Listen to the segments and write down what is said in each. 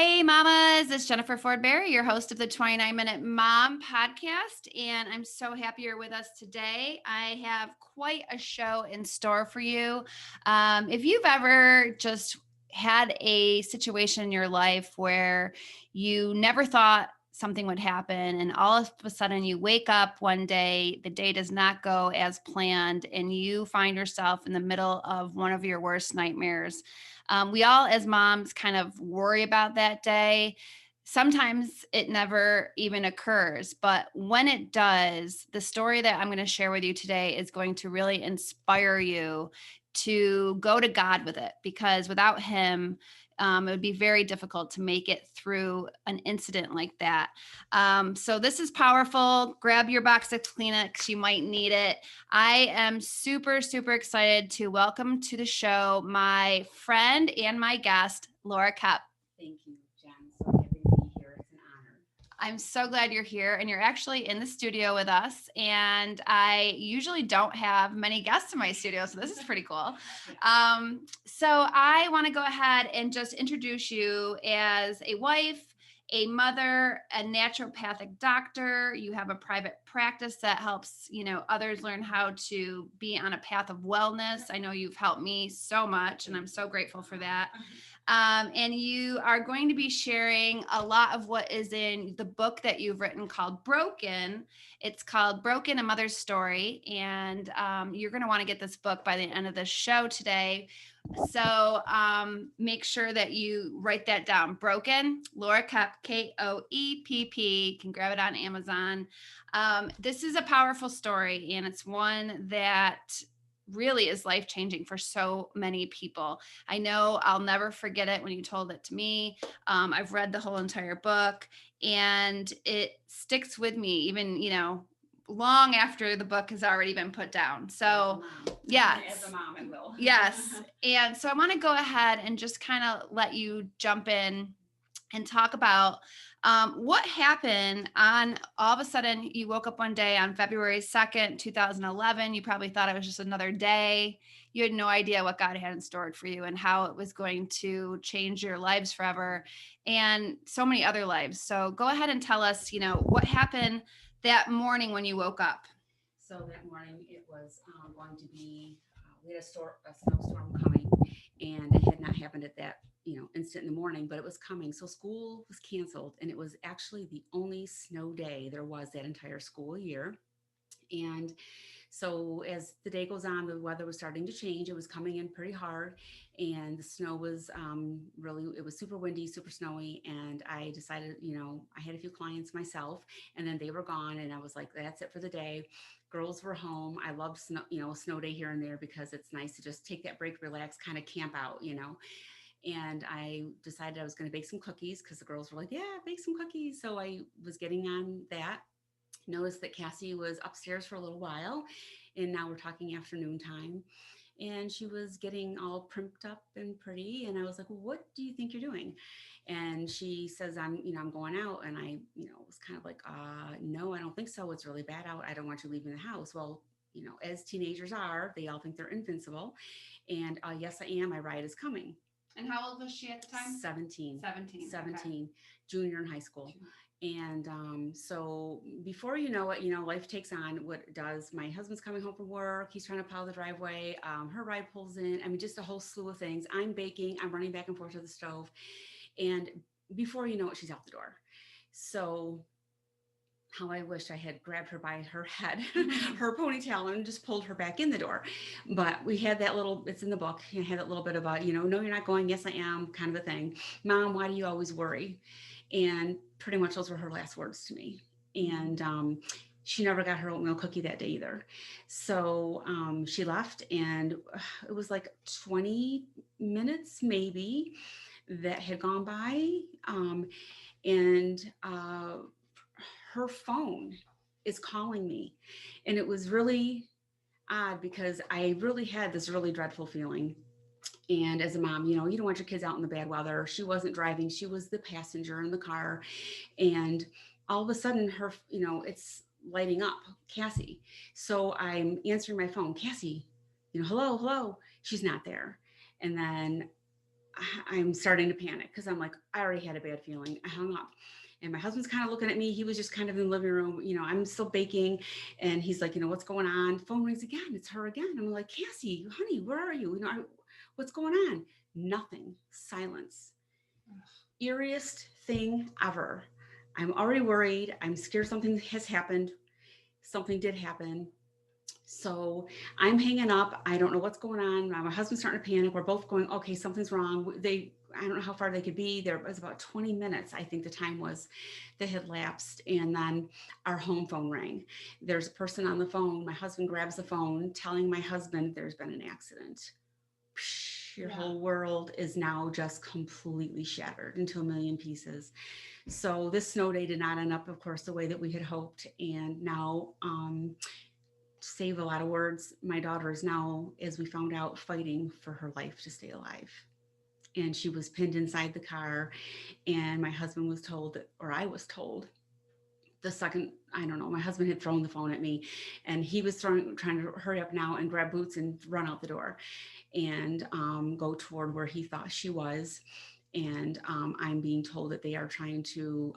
Hey, mamas, it's Jennifer Ford Berry, your host of the 29-Minute Mom podcast. And I'm so happy you're with us today. I have quite a show in store for you. If you've ever just had a situation in your life where you never thought something would happen, and all of a sudden you wake up one day, the day does not go as planned, and you find yourself in the middle of one of your worst nightmares. We all, as moms, kind of worry about that day. Sometimes it never even occurs, but when it does, the story that I'm going to share with you today is going to really inspire you to go to God with it, because without Him, it would be very difficult to make it through an incident like that. So this is powerful. Grab your box of Kleenex. You might need it. I am super, super excited to welcome to the show my friend and my guest, Laura Koepp. Thank you, Jen. So happy to be here. It's an honor. I'm so glad you're here, and you're actually in the studio with us. And I usually don't have many guests in my studio, so this is pretty cool. So I want to go ahead and just introduce you as a wife, a mother, a naturopathic doctor. You have a private practice that helps, others learn how to be on a path of wellness. I know you've helped me so much, and I'm so grateful for that. And you are going to be sharing a lot of what is in the book that you've written called Broken. It's called Broken, A Mother's Story. And you're going to want to get this book by the end of the show today. So make sure that you write that down. Broken, Laura Koepp, Koepp. You can grab it on Amazon. This is a powerful story, and it's one that really is life-changing for so many people. I know I'll never forget it when you told it to me. I've read the whole entire book, and it sticks with me even, long after the book has already been put down. So, As a mom, I will. yes. And so I want to go ahead and just kind of let you jump in and talk about what happened on all of a sudden you woke up one day on February 2nd, 2011. You probably thought it was just another day. You had no idea what God had in store for you and how it was going to change your lives forever and so many other lives. So go ahead and tell us, what happened that morning when you woke up. So that morning, it was going to be, we had a snowstorm coming, and it had not happened at that, instant in the morning, but it was coming. So school was canceled, and it was actually the only snow day there was that entire school year. And so as the day goes on, the weather was starting to change. It was coming in pretty hard, and the snow was really, it was super windy, super snowy. And I decided, I had a few clients myself, and then they were gone. And I was like, that's it for the day. Girls were home. I love snow, a snow day here and there because it's nice to just take that break, relax, kind of camp out. And I decided I was going to bake some cookies because the girls were like, yeah, bake some cookies. So I was getting on that. Noticed that Cassie was upstairs for a little while, and now we're talking afternoon time. And she was getting all primped up and pretty. And I was like, well, what do you think you're doing? And she says, I'm going out. And I, was kind of like, no, I don't think so. It's really bad out. I don't want you leaving the house. Well, as teenagers are, they all think they're invincible. And yes, I am. My ride is coming. And how old was she at the time? 17. 17. 17, Okay. junior in high school. And so before you know it, life takes on what it does. My husband's coming home from work. He's trying to plow the driveway. Her ride pulls in. I mean, just a whole slew of things. I'm baking. I'm running back and forth to the stove. And before you know it, she's out the door. So how I wish I had grabbed her by her head, her ponytail, and just pulled her back in the door. But we had that little, it's in the book, you had that little bit about, no, you're not going. Yes, I am, kind of a thing. Mom, why do you always worry? And pretty much those were her last words to me. And she never got her oatmeal cookie that day either. So she left, and it was like 20 minutes maybe that had gone by. And her phone is calling me. And it was really odd because I really had this really dreadful feeling. And as a mom, you don't want your kids out in the bad weather. She wasn't driving, she was the passenger in the car. And all of a sudden, it's lighting up, Cassie. So I'm answering my phone, Cassie, hello, hello. She's not there. And then I'm starting to panic because I'm like, I already had a bad feeling. I hung up. And my husband's kind of looking at me. He was just kind of in the living room. I'm still baking. And he's like, what's going on? Phone rings again. It's her again. I'm like, Cassie, honey, where are you? What's going on? Nothing. Silence. Eeriest thing ever. I'm already worried. I'm scared something has happened. Something did happen. So I'm hanging up. I don't know what's going on. My husband's starting to panic. We're both going, okay, something's wrong. I don't know how far they could be. There was about 20 minutes, I think the time was, that had lapsed. And then our home phone rang. There's a person on the phone. My husband grabs the phone, telling my husband there's been an accident. Your whole world is now just completely shattered into a million pieces. So this snow day did not end up, of course, the way that we had hoped. And now, save a lot of words, my daughter is now, as we found out, fighting for her life to stay alive. And she was pinned inside the car. And my husband was told, or I was told, the second, I don't know, my husband had thrown the phone at me, and he was trying to hurry up now and grab boots and run out the door and go toward where he thought she was. And I'm being told that they are trying to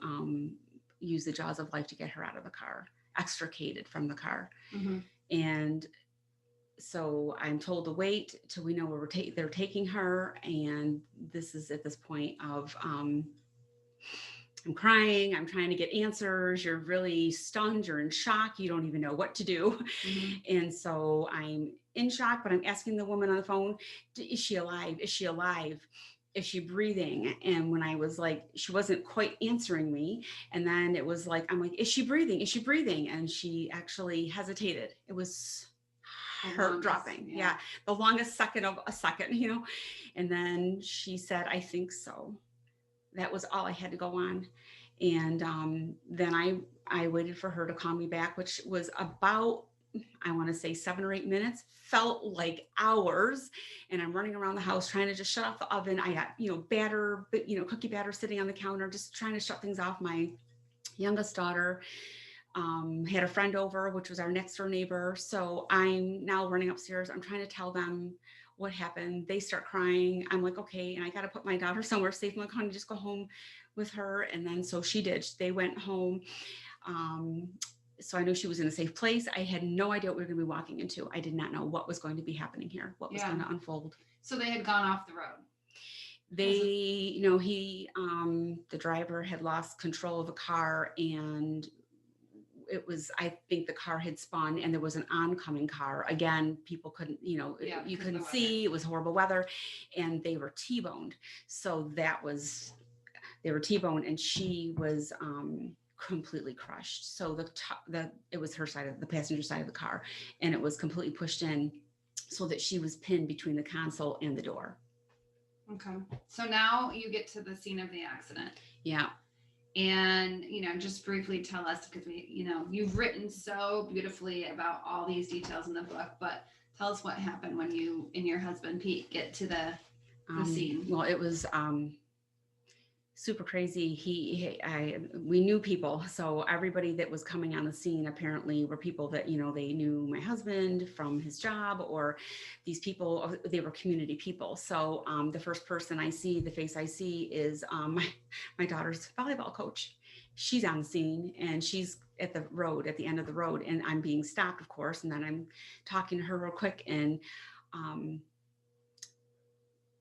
use the jaws of life to get her out of the car, extricated from the car. Mm-hmm. And so I'm told to wait till we know where they're taking her. And this is at this point of I'm crying, I'm trying to get answers. You're really stunned, you're in shock, you don't even know what to do. Mm-hmm. And so I'm in shock, but I'm asking the woman on the phone, is she alive? Is she alive? Is she breathing? And when I was like, she wasn't quite answering me. And then it was like, I'm like, is she breathing? Is she breathing? And she actually hesitated. It was heart dropping. Yeah. The longest second of a second, And then she said, I think so. That was all I had to go on. And then I waited for her to call me back, which was about, I want to say 7 or 8 minutes, felt like hours. And I'm running around the house trying to just shut off the oven. I got, batter, cookie batter sitting on the counter, just trying to shut things off. My youngest daughter had a friend over, which was our next door neighbor. So I'm now running upstairs. I'm trying to tell them what happened. They start crying. I'm like, okay. And I got to put my daughter somewhere safe. I'm like, honey, just go home with her. And then so she did. They went home. So I knew she was in a safe place. I had no idea what we were going to be walking into. I did not know what was going to be happening here, what was going to unfold. So they had gone off the road. They, the driver had lost control of the car, and it was, I think the car had spun and there was an oncoming car. Again, people couldn't, you couldn't see, it was horrible weather, and they were T-boned. So they were T-boned, and she was completely crushed. So it was her side of the passenger side of the car, and it was completely pushed in so that she was pinned between the console and the door. Okay. So now you get to the scene of the accident. Yeah. And, just briefly tell us, because you've written so beautifully about all these details in the book, but tell us what happened when you and your husband, Pete, get to the scene. Well, it was super crazy. We knew people. So everybody that was coming on the scene apparently were people that, they knew my husband from his job, or these people, they were community people. So the first person I see, the face I see is my daughter's volleyball coach. She's on the scene, and she's at the end of the road, and I'm being stopped, of course. And then I'm talking to her real quick, and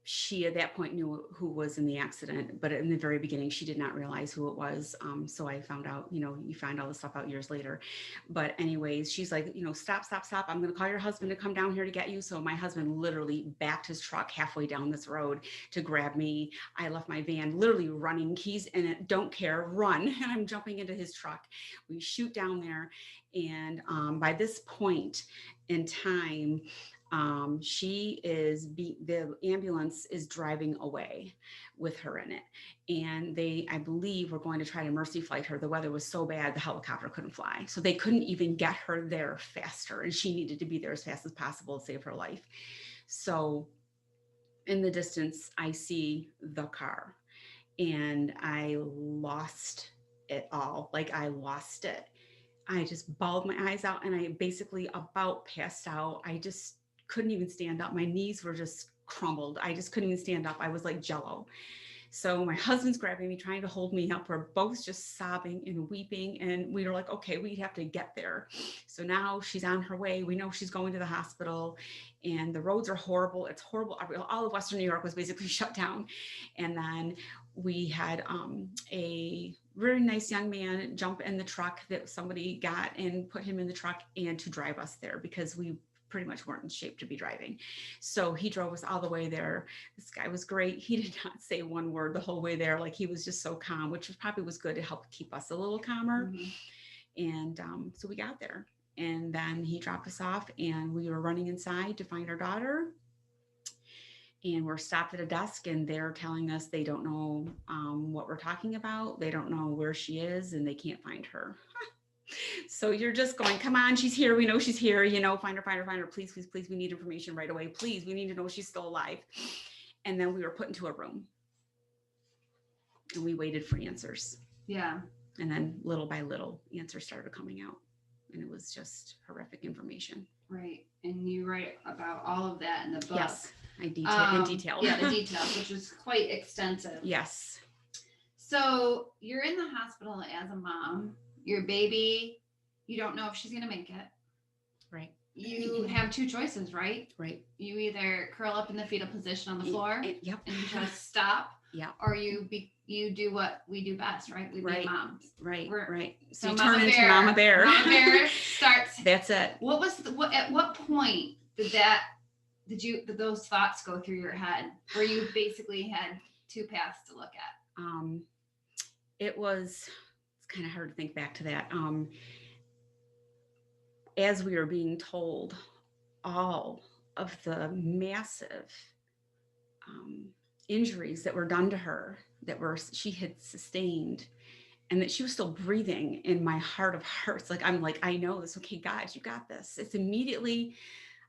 she at that point knew who was in the accident, but in the very beginning, she did not realize who it was. So I found out, you find all this stuff out years later. But anyways, she's like, stop. I'm going to call your husband to come down here to get you. So my husband literally backed his truck halfway down this road to grab me. I left my van literally running, keys in it, don't care, run. And I'm jumping into his truck. We shoot down there. And by this point in time, the ambulance is driving away with her in it. And I believe, were going to try to mercy flight her. The weather was so bad, the helicopter couldn't fly. So they couldn't even get her there faster. And she needed to be there as fast as possible to save her life. So in the distance, I see the car, and I lost it all. Like, I lost it. I just bawled my eyes out, and I basically about passed out. I just couldn't even stand up. My knees were just crumbled. I just couldn't even stand up. I was like jello. So my husband's grabbing me, trying to hold me up. We're both just sobbing and weeping. And we were like, okay, we have to get there. So now she's on her way. We know she's going to the hospital, and the roads are horrible. It's horrible. All of Western New York was basically shut down. And then we had a very nice young man jump in the truck that somebody got and put him in the truck and to drive us there, because we pretty much weren't in shape to be driving. So he drove us all the way there. This guy was great. He did not say one word the whole way there. Like, he was just so calm, which probably was good to help keep us a little calmer. And so we got there, and then he dropped us off, and we were running inside to find our daughter. And we're stopped at a desk, and they're telling us they don't know what we're talking about. They don't know where she is, and they can't find her. So you're just going, come on, she's here. We know she's here. Find her, find her, find her. Please, please, please. We need information right away. Please, we need to know she's still alive. And then we were put into a room, and we waited for answers. Yeah. And then little by little, answers started coming out, and it was just horrific information. Right. And you write about all of that in the book. Yes, I detail in detail. Yeah, the details, which is quite extensive. Yes. So you're in the hospital as a mom. Your baby, you don't know if she's going to make it. Right. You have two choices, right? Right. You either curl up in the fetal position on the floor Yep. and just stop. Yeah. Or you do what we do best, right? We be moms. Right. Right. So you turn into Mama Bear. Mama Bear starts. That's it. What was at what point did those thoughts go through your head, where you basically had two paths to look at? It's kind of hard to think back to that. As we were being told all of the massive injuries that were done to her, she had sustained, and that she was still breathing, in my heart of hearts, I'm like, I know this. Okay, guys, you got this. It's immediately,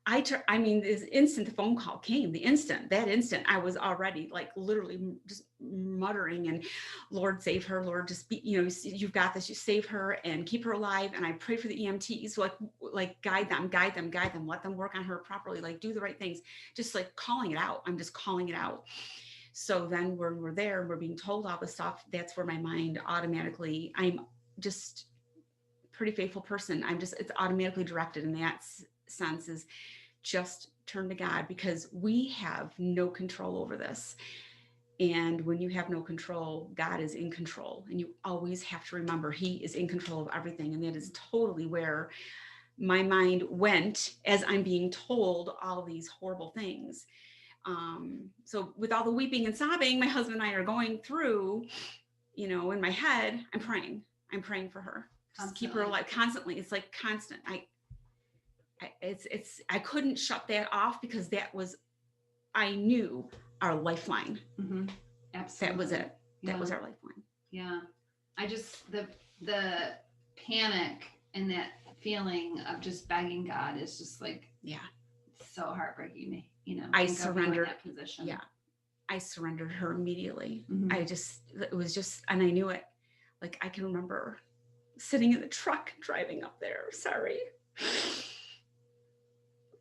this instant the phone call came, that instant, I was already literally just muttering, and Lord, save her. Lord, just be, you've got this, you save her and keep her alive. And I prayed for the EMTs, guide them, let them work on her properly, do the right things, just calling it out. I'm just calling it out. So then when we're there and we're being told all this stuff, that's where my mind automatically, I'm just a pretty faithful person. It's automatically directed in that sense, is just turn to God, because we have no control over this. And when you have no control, God is in control, and you always have to remember He is in control of everything. And that is totally where my mind went as I'm being told all of these horrible things. So with all the weeping and sobbing my husband and I are going through, in my head, I'm praying for her, just keep her alive constantly. It's constant. I couldn't shut that off, because I knew our lifeline. Mm-hmm. Absolutely. That was it. That was our lifeline. Yeah. I just, the panic and that feeling of just begging God is just so heartbreaking. I surrendered. That position. Yeah. I surrendered her immediately. Mm-hmm. It was just, and I knew it. I can remember sitting in the truck driving up there. Sorry.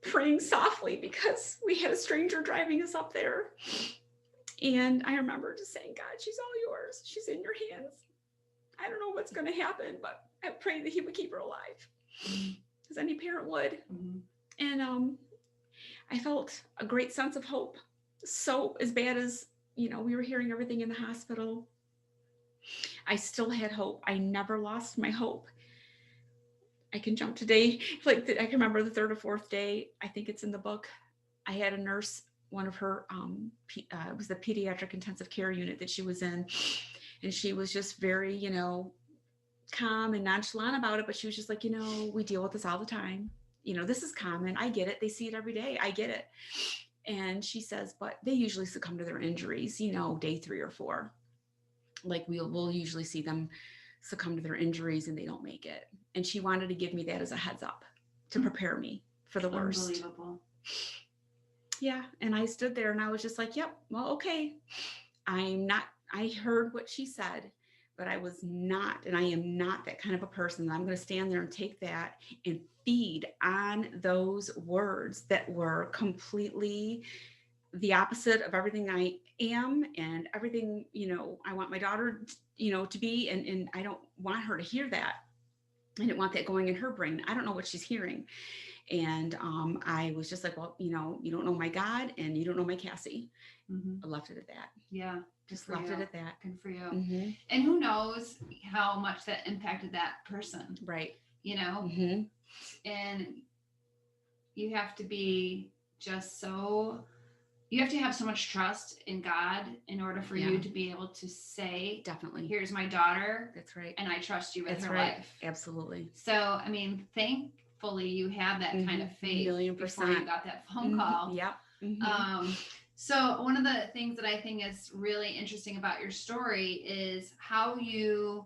Praying softly, because we had a stranger driving us up there. And I remember just saying, God, she's all yours. She's in your hands. I don't know what's going to happen, but I pray that He would keep her alive, as any parent would. Mm-hmm. And I felt a great sense of hope. So as bad as, we were hearing everything in the hospital, I still had hope. I never lost my hope. I can jump today. I can remember the third or fourth day, I think it's in the book, I had a nurse, one of her, it was the pediatric intensive care unit that she was in. And she was just very, calm and nonchalant about it. But she was just like, we deal with this all the time. This is common. I get it. They see it every day. I get it. And she says, but they usually succumb to their injuries, day 3 or 4. We'll usually see them succumb to their injuries and they don't make it. And she wanted to give me that as a heads up to prepare me for the worst. Unbelievable. Yeah. And I stood there and I was just like, yep, well, okay. I heard what she said, but I was not, and I am not that kind of a person. I'm going to stand there and take that and feed on those words that were completely the opposite of everything I am and everything, I want my daughter, to be. And I don't want her to hear that. I didn't want that going in her brain. I don't know what she's hearing. And I was just like, well, you don't know my God and you don't know my Cassie. Mm-hmm. I left it at that. Yeah. Just left it at that. Good for you. Mm-hmm. And who knows how much that impacted that person, Right. Mm-hmm. And you have to be just so, you have to have so much trust in God in order for you to be able to say, definitely, here's my daughter. That's right. And I trust you with That's her right. life. Absolutely. So, I mean, thankfully you had that kind of faith $1,000,000%. before you got that phone call. Yep. Mm-hmm. So one of the things that I think is really interesting about your story is how you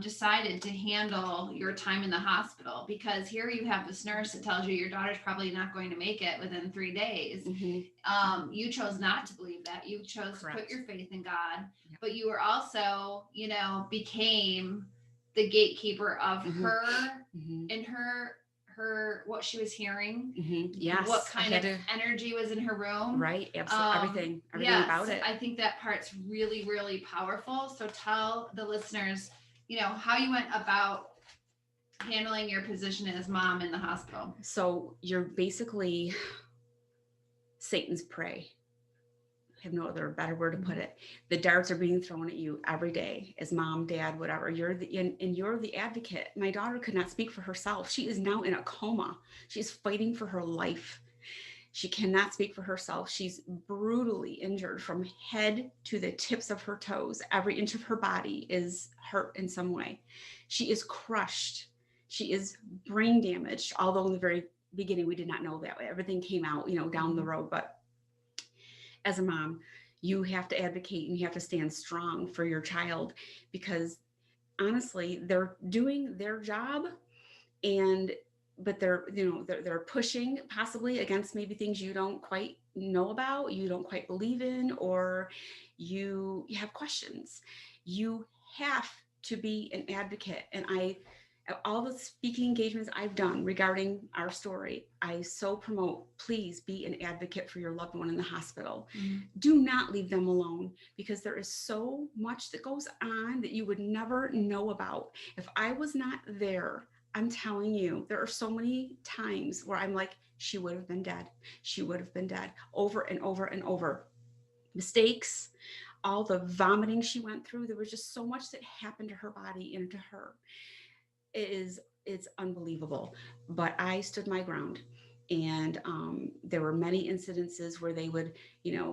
decided to handle your time in the hospital, because here you have this nurse that tells you your daughter's probably not going to make it within 3 days. Mm-hmm. You chose not to believe that. You chose Correct. to put your faith in God, Yep. but you were also, became the gatekeeper of her and her what she was hearing. Yes. What kind of energy was in her room. Right. Absolutely. Everything about it. I think that part's really, really powerful. So tell the listeners, how you went about handling your position as mom in the hospital. So you're basically Satan's prey. I have no other better word to put it. The darts are being thrown at you every day as mom, dad, whatever. You're the advocate. My daughter could not speak for herself. She is now in a coma. She's fighting for her life. She cannot speak for herself. She's brutally injured from head to the tips of her toes. Every inch of her body is hurt in some way. She is crushed. She is brain damaged, although in the very beginning we did not know that. Everything came out, down the road. But as a mom, you have to advocate and you have to stand strong for your child, because honestly, they're doing their job, but they're pushing possibly against maybe things you don't quite know about, you don't quite believe in, or you have questions. You have to be an advocate. And all the speaking engagements I've done regarding our story, I so promote, please be an advocate for your loved one in the hospital. Do not leave them alone, because there is so much that goes on that you would never know about. If I was not there, I'm telling you, there are so many times where I'm like, she would have been dead. She would have been dead, over and over and over. Mistakes, all the vomiting she went through. There was just so much that happened to her body and to her. It's unbelievable. But I stood my ground. And there were many incidences where they would,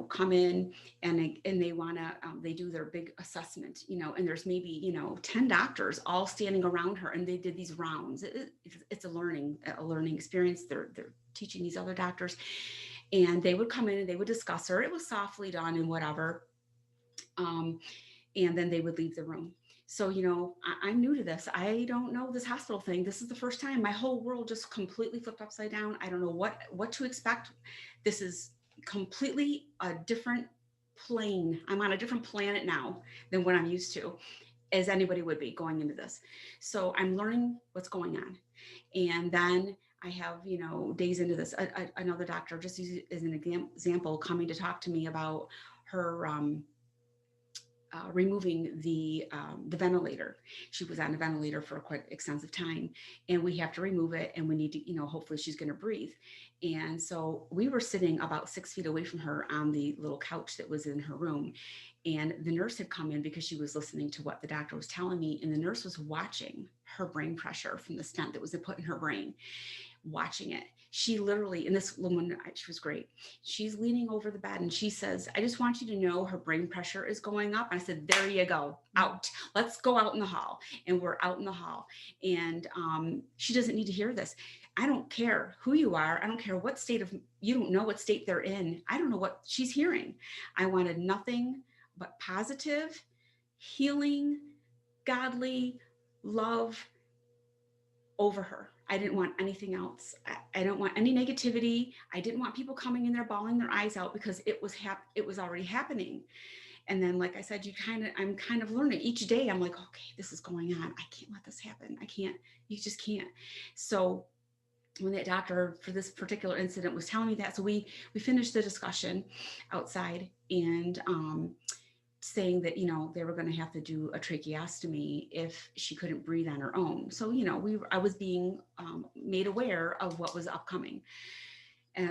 come in and they want to, they do their big assessment, and there's maybe, 10 doctors all standing around her, and they did these rounds. It's a learning experience. They're teaching these other doctors, and they would come in and they would discuss her. It was softly done and whatever. And then they would leave the room. So, I'm new to this. I don't know this hospital thing. This is the first time. My whole world just completely flipped upside down. I don't know what to expect. This is completely a different plane. I'm on a different planet now than what I'm used to, as anybody would be going into this. So I'm learning what's going on. And then I have, days into this, another doctor, just as an example, coming to talk to me about her removing the ventilator. She was on a ventilator for a quite extensive time, and we have to remove it, and we need to, hopefully she's going to breathe. And so we were sitting about 6 feet away from her on the little couch that was in her room. And the nurse had come in because she was listening to what the doctor was telling me. And the nurse was watching her brain pressure from the stent that was put in her brain, watching it. She literally, and this woman, she was great. She's leaning over the bed and she says, I just want you to know her brain pressure is going up. I said, there you go, out. Let's go out in the hall. And we're out in the hall. And she doesn't need to hear this. I don't care who you are. I don't care what state you don't know what state they're in. I don't know what she's hearing. I wanted nothing but positive, healing, godly love over her. I didn't want anything else. I don't want any negativity. I didn't want people coming in there bawling their eyes out, because it was already happening. And then, like I said, I'm kind of learning each day. I'm like, okay, this is going on. I can't let this happen. You just can't. So when that doctor for this particular incident was telling me that. So we finished the discussion outside, and saying that, they were going to have to do a tracheostomy if she couldn't breathe on her own. So, I was being made aware of what was upcoming.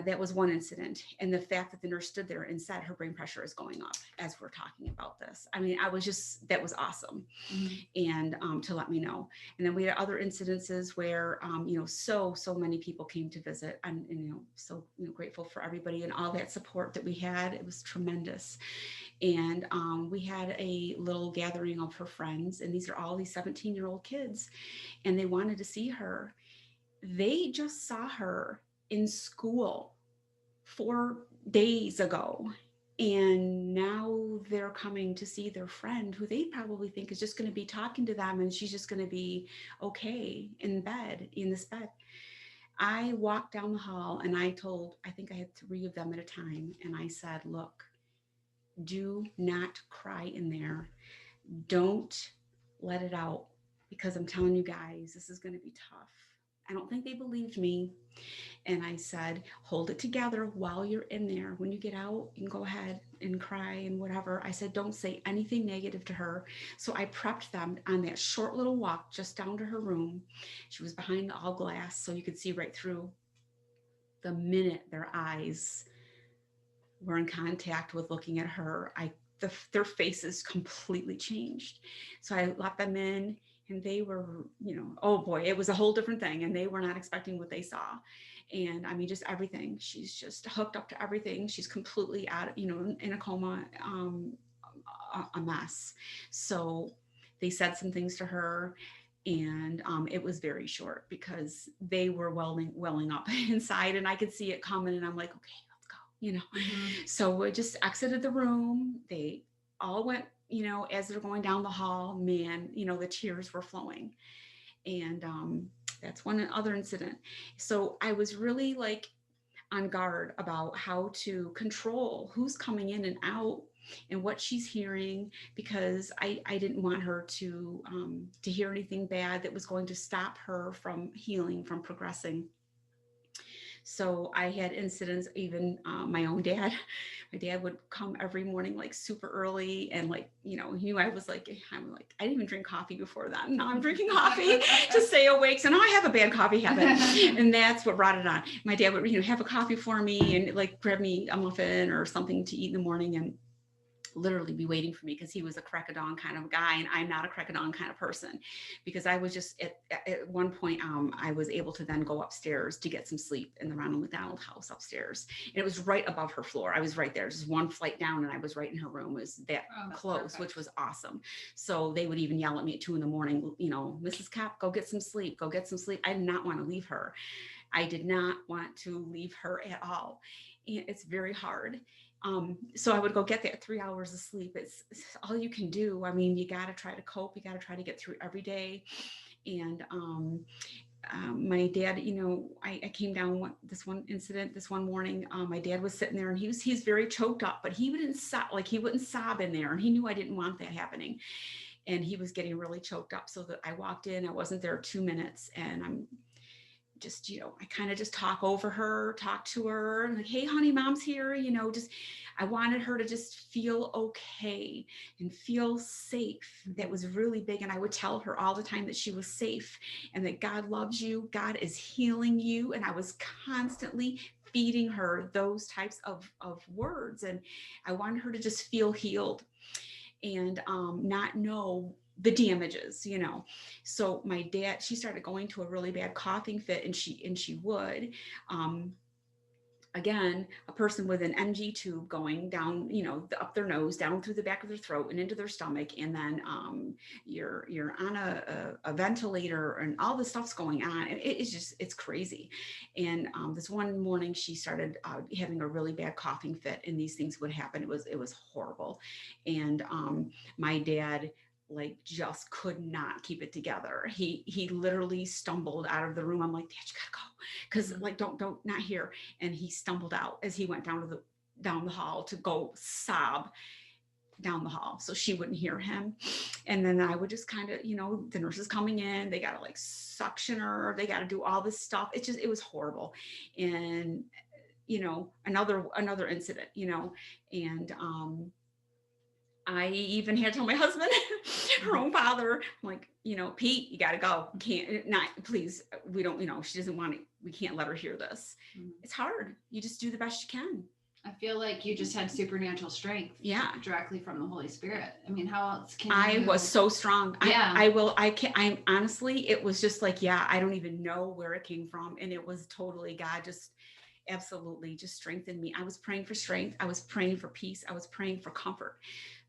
That was one incident. And the fact that the nurse stood there and said her brain pressure is going up as we're talking about this. I mean, that was awesome. Mhm. And to let me know. And then we had other incidences where, so many people came to visit. And so grateful for everybody and all that support that we had. It was tremendous. And we had a little gathering of her friends. And these are all these 17-year-old kids. And they wanted to see her. They just saw her in school 4 days ago. And now they're coming to see their friend who they probably think is just going to be talking to them, and she's just going to be okay in this bed. I walked down the hall and I think I had 3 of them at a time. And I said, look, do not cry in there. Don't let it out, because I'm telling you guys, this is going to be tough. I don't think they believed me. And I said, hold it together while you're in there. When you get out, you can go ahead and cry and whatever. I said, don't say anything negative to her. So I prepped them on that short little walk just down to her room. She was behind all glass, so you could see right through. The minute their eyes were in contact with looking at her, their faces completely changed. So I let them in, and they were, oh boy, it was a whole different thing, and they were not expecting what they saw. And I mean, just everything. She's just hooked up to everything. She's completely out, in a coma, a mess. So they said some things to her, and it was very short because they were welling up inside, and I could see it coming, and I'm like, okay, Mhm. so we just exited the room. They all went, as they're going down the hall, man, the tears were flowing. And that's one other incident. So I was really like on guard about how to control who's coming in and out and what she's hearing, because I didn't want her to hear anything bad that was going to stop her from healing, from progressing. So I had incidents, even my own dad. My dad would come every morning like super early, and like, he knew I'm like, I didn't even drink coffee before then. Now I'm drinking coffee to stay awake. So now I have a bad coffee habit. And that's what brought it on. My dad would, have a coffee for me and like grab me a muffin or something to eat in the morning, and literally be waiting for me, because he was a crack of dawn kind of guy, and I'm not a crack of dawn kind of person. Because I was just at one point, I was able to then go upstairs to get some sleep in the Ronald McDonald house upstairs, and it was right above her floor. I was right there, just one flight down, and I was right in her room. It was that close, perfect. Which was awesome. So they would even yell at me at 2 a.m, Mrs. Koepp, go get some sleep, go get some sleep. I did not want to leave her. I did not want to leave her at all. It's very hard. So I would go get that 3 hours of sleep. It's all you can do. I mean, you got to try to cope. You got to try to get through every day. And my dad, I came down this one incident, this one morning. My dad was sitting there, and he's very choked up, but he wouldn't sob in there. And he knew I didn't want that happening. And he was getting really choked up. So that I walked in, I wasn't there 2 minutes, and I'm just, I kind of just talk to her, and like, hey, honey, mom's here, I wanted her to just feel okay and feel safe. That was really big. And I would tell her all the time that she was safe and that God loves you, God is healing you. And I was constantly feeding her those types of words. And I wanted her to just feel healed and not know the damages. So my dad, she started going to a really bad coughing fit, and she would, again, a person with an NG tube going down, up their nose, down through the back of their throat and into their stomach. And then you're on a ventilator, and all this stuff's going on. It's crazy. And this one morning she started having a really bad coughing fit, and these things would happen. It was horrible. And my dad like just could not keep it together. He literally stumbled out of the room. I'm like, Dad, you gotta go. Cause like, don't, not here. And he stumbled out as he went down the hall to go sob. down the hall so she wouldn't hear him. And then I would just kind of, the nurses coming in, they got to like suction her, they got to do all this stuff. It was horrible. And, another incident, and, I even had to tell my husband, her own father, I'm like, Pete, you got to go. Can't, not, please. We don't, she doesn't want it. We can't let her hear this. It's hard. You just do the best you can. I feel like you just had supernatural strength. Yeah. Directly from the Holy Spirit. I mean, how else can I was so strong. Yeah. I'm honestly, it was just like, I don't even know where it came from. And it was totally God just absolutely just strengthened me. I was praying for strength. I was praying for peace. I was praying for comfort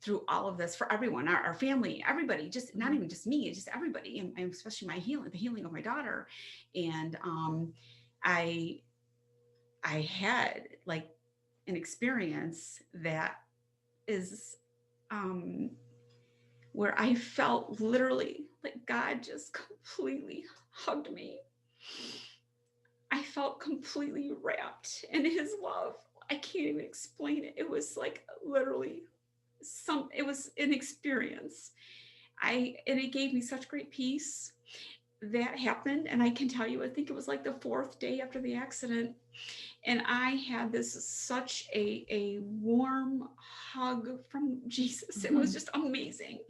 through all of this for everyone, our family, everybody, just not even just me, just everybody, and especially the healing of my daughter. And I had like an experience that is where I felt literally like God just completely hugged me. I felt completely wrapped in his love. I can't even explain it. It was like literally it was an experience. And it gave me such great peace. That happened. And I can tell you, I think it was like the 4th day after the accident. And I had such a warm hug from Jesus. It was just amazing.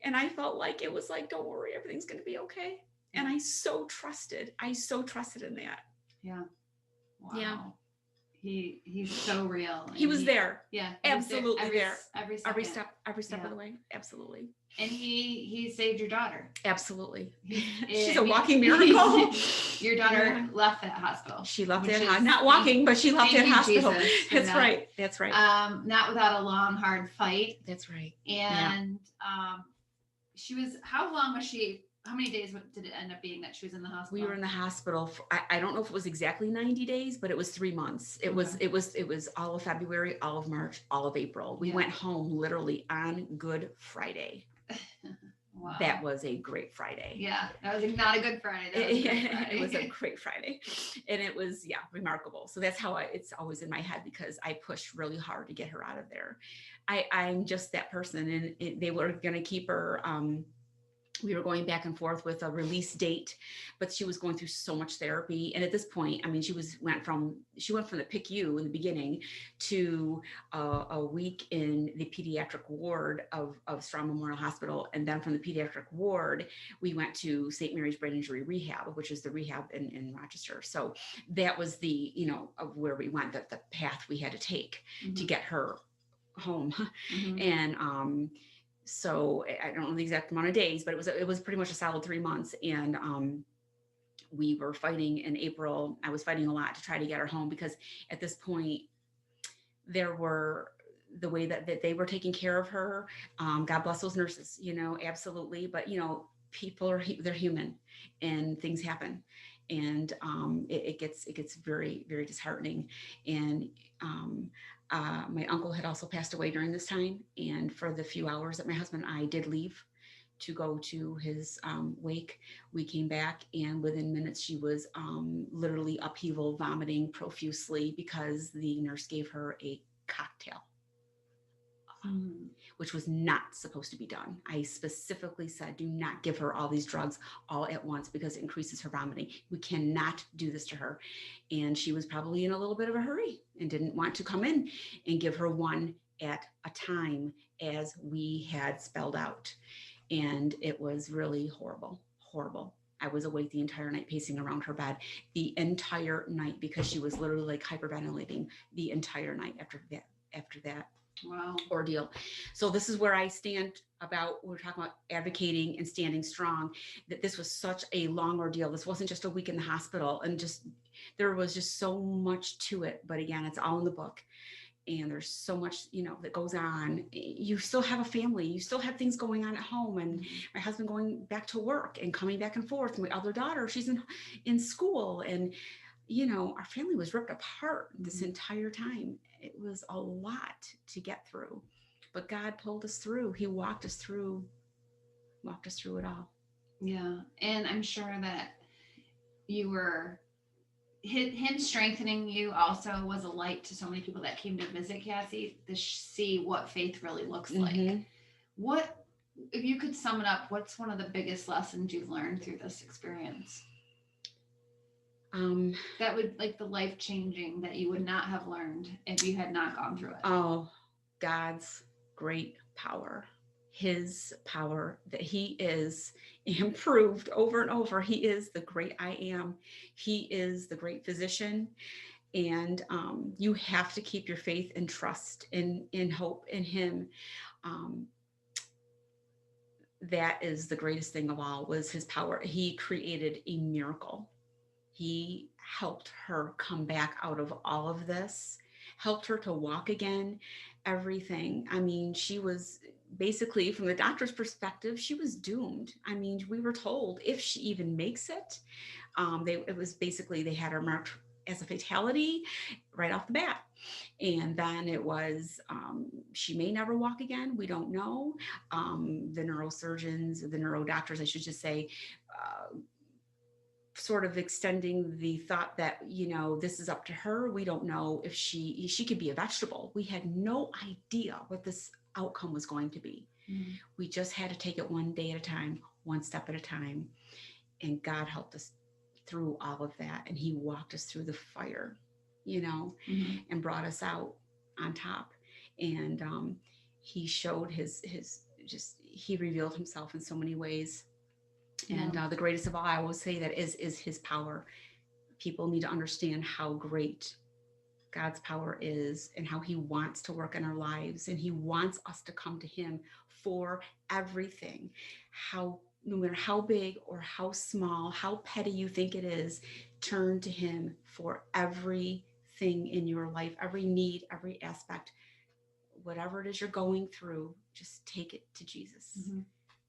And I felt like it was like, don't worry, everything's going to be okay. And I so trusted in that. Yeah. Wow. Yeah. He's so real. He was there. Yeah. Absolutely there. Every step Of the way. Absolutely. And he saved your daughter. Absolutely. She's a walking miracle. Your daughter left that hospital. She left that hospital. Not walking, but she left that hospital. That's right. Not without a long, hard fight. That's right. And how many days did it end up being that she was in the hospital? We were in the hospital for, I don't know if it was exactly 90 days, but it was 3 months. It was all of February, all of March, all of April. We went home literally on Good Friday. Wow. That was a great Friday. Yeah, that was not a Good Friday. It was a great Friday. And it was, remarkable. So that's how it's always in my head, because I pushed really hard to get her out of there. I'm just that person. And they were going to keep her, we were going back and forth with a release date, but she was going through so much therapy. And at this point, I mean, she went from the PICU in the beginning to a week in the pediatric ward of Strong Memorial Hospital. And then from the pediatric ward, we went to St. Mary's Brain Injury Rehab, which is the rehab in Rochester. So that was the, of where we went, the path we had to take to get her home. And, so I don't know the exact amount of days, but it was pretty much a solid 3 months. And we were fighting in April. I was fighting a lot to try to get her home, because at this point there were the way that they were taking care of her. God bless those nurses, absolutely. But, people they're human and things happen. And it gets very, very disheartening. And my uncle had also passed away during this time. And for the few hours that my husband and I did leave to go to his wake, we came back, and within minutes she was literally upheaval, vomiting profusely, because the nurse gave her a cocktail, which was not supposed to be done. I specifically said, do not give her all these drugs all at once, because it increases her vomiting. We cannot do this to her. And she was probably in a little bit of a hurry and didn't want to come in and give her one at a time, as we had spelled out. And it was really horrible. I was awake the entire night, pacing around her bed the entire night, because she was literally like hyperventilating the entire night after that. Wow. Ordeal. So this is where I stand we're talking about advocating and standing strong, that this was such a long ordeal. This wasn't just a week in the hospital, and there was just so much to it. But again, it's all in the book, and there's so much, that goes on. You still have a family, you still have things going on at home, and my husband going back to work and coming back and forth. My other daughter, she's in school, and our family was ripped apart this entire time. It was a lot to get through, but God pulled us through. He walked us through it all. Yeah. And I'm sure that you were him strengthening you also was a light to so many people that came to visit Cassie to see what faith really looks like. Mhm. What, if you could sum it up, what's one of the biggest lessons you've learned through this experience? Um, That would, like, the life changing that you would not have learned if you had not gone through it. oh, God's great power, His power that He is improved over and over. He is the great I am. He is the great physician, and you have to keep your faith and trust in hope in Him. Um, that is the greatest thing of all, was His power. He created a miracle. He helped her come back out of all of this, helped her to walk again, everything. I mean, she was basically, from the doctor's perspective, she was doomed. I mean, we were told if she even makes it, it was basically, they had her marked as a fatality right off the bat. And then it was, she may never walk again. We don't know. The neurosurgeons, the neurodoctors, I should just say, sort of extending the thought that, this is up to her. We don't know if she could be a vegetable. We had no idea what this outcome was going to be. Mm-hmm. We just had to take it one day at a time, one step at a time. And God helped us through all of that. And He walked us through the fire, Mm-hmm. and brought us out on top. And He showed He revealed Himself in so many ways. And Yeah. the greatest of all, I always say, that is His power. People need to understand how great God's power is, and how He wants to work in our lives, and He wants us to come to Him for everything. No matter how big or how small, how petty you think it is, turn to Him for everything in your life, every need, every aspect, whatever it is you're going through. Just take it to Jesus. Mm-hmm.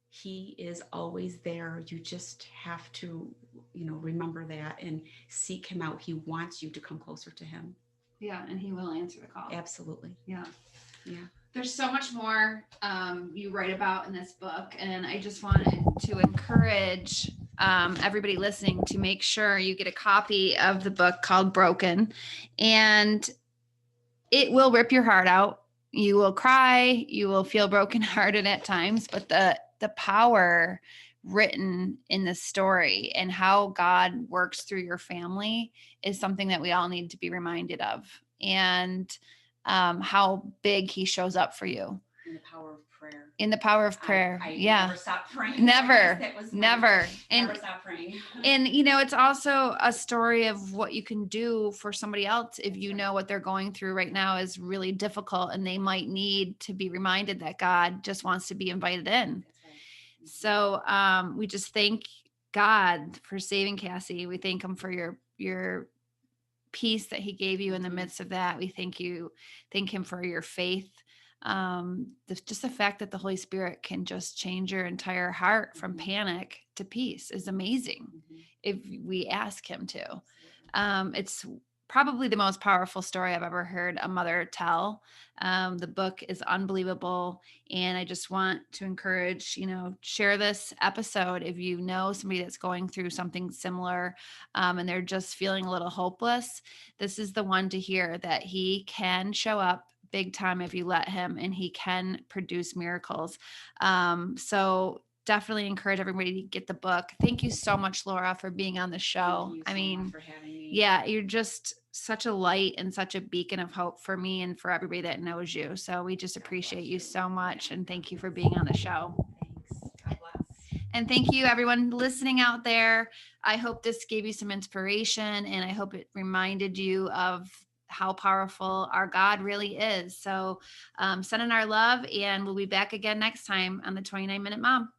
He is always there. You just have to, remember that and seek Him out. He wants you to come closer to Him. Yeah, and He will answer the call. Absolutely. Yeah. Yeah. There's so much more you write about in this book, and I just wanted to encourage everybody listening to make sure you get a copy of the book called Broken, and it will rip your heart out. You will cry, you will feel brokenhearted at times, but the power written in the story and how God works through your family is something that we all need to be reminded of, and how big He shows up for you. In the power of prayer. In the power of prayer. I yeah. Never stop praying. Never. Never. Never stop praying. And it's also a story of what you can do for somebody else if you know what they're going through right now is really difficult, and they might need to be reminded that God just wants to be invited in. That's right. So we just thank God for saving Cassie. We thank Him for your peace that He gave you in the midst of that. We thank Him for your faith. Just the fact that the Holy Spirit can just change your entire heart from panic to peace is amazing if we ask Him to. It's probably the most powerful story I've ever heard a mother tell. The book is unbelievable, and I just want to encourage, share this episode if you know somebody that's going through something similar, and they're just feeling a little hopeless. This is the one to hear, that He can show up big time if you let Him, and He can produce miracles. So definitely encourage everybody to get the book. Thank you so much, Laura, for being on the show. Thank you so much for having me. Yeah, you're just such a light and such a beacon of hope for me and for everybody that knows you. So we just appreciate you so much, and thank you for being on the show. Thanks. God bless. And thank you, everyone listening out there. I hope this gave you some inspiration, and I hope it reminded you of how powerful our God really is. So send in our love, and we'll be back again next time on the 29-Minute Mom.